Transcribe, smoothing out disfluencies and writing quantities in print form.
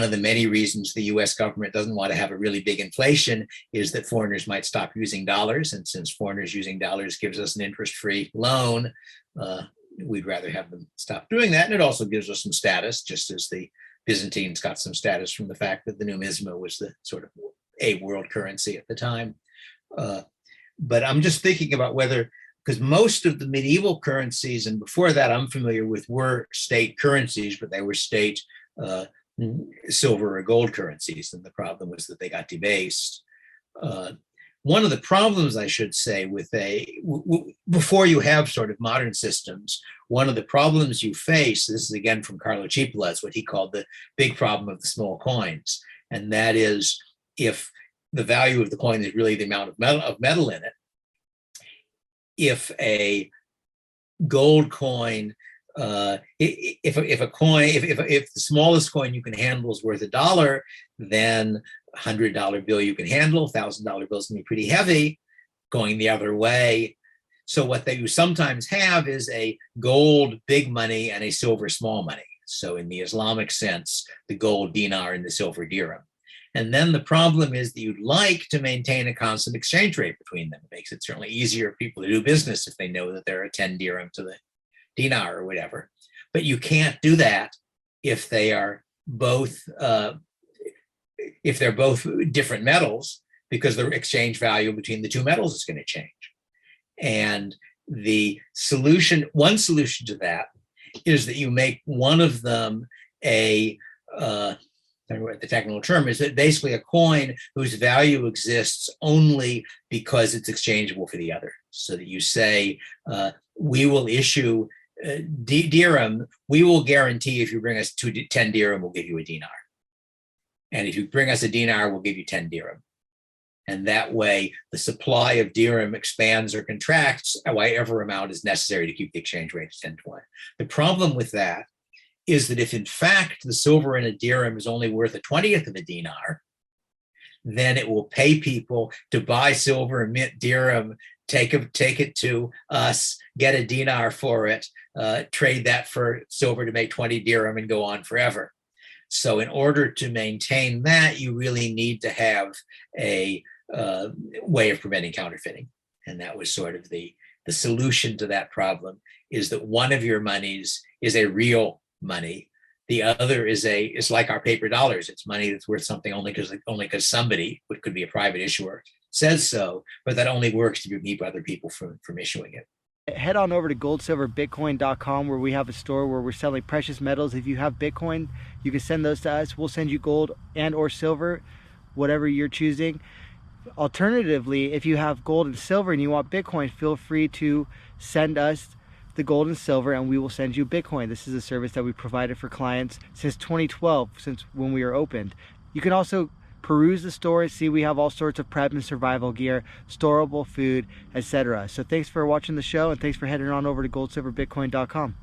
of the many reasons the US government doesn't want to have a really big inflation is that foreigners might stop using dollars. And since foreigners using dollars gives us an interest-free loan, we'd rather have them stop doing that. And it also gives us some status, just as the Byzantines got some status from the fact that the numisma was the sort of a world currency at the time. But I'm just thinking about whether, because most of the medieval currencies, and before that I'm familiar with, were state currencies, but they were state silver or gold currencies. And the problem was that they got debased. One of the problems, I should say, with before you have sort of modern systems, one of the problems you face, this is again from Carlo Cipolla, is what he called the big problem of the small coins. And that is, if the value of the coin is really the amount of metal in it, if a gold coin, if the smallest coin you can handle is worth $1, then $100 bill you can handle, $1,000 bills can be pretty heavy, going the other way. So what you sometimes have is a gold big money and a silver small money. So in the Islamic sense, the gold dinar and the silver dirham. And then the problem is that you'd like to maintain a constant exchange rate between them. It makes it certainly easier for people to do business if they know that there are 10 dirham to the dinar or whatever. But you can't do that if they are both different metals, because the exchange value between the two metals is going to change. And one solution to that is that you make one of them I don't know what the technical term is, that basically a coin whose value exists only because it's exchangeable for the other. So that you say, we will issue dirham, we will guarantee if you bring us 10 dirham, we'll give you a dinar. And if you bring us a dinar, we'll give you 10 dirham. And that way, the supply of dirham expands or contracts however amount is necessary to keep the exchange rate at 10 to 1. The problem with that is that if in fact the silver in a dirham is only worth a 20th of a dinar, then it will pay people to buy silver and mint dirham, take it to us, get a dinar for it, trade that for silver to make 20 dirham and go on forever. So in order to maintain that, you really need to have a way of preventing counterfeiting. And that was sort of the solution to that problem, is that one of your monies is a real money. The other is like our paper dollars. It's money that's worth something only because somebody, which could be a private issuer, says so, but that only works to keep other people from issuing it. Head on over to GoldSilverBitcoin.com, where we have a store where we're selling precious metals. If you have Bitcoin, you can send those to us. We'll send you gold and or silver, whatever you're choosing. Alternatively, if you have gold and silver and you want Bitcoin, feel free to send us the gold and silver and we will send you Bitcoin. This is a service that we provided for clients since 2012, since when we were opened. You can also peruse the store and see we have all sorts of prep and survival gear, storable food, etc. So thanks for watching the show, and thanks for heading on over to GoldSilverBitcoin.com.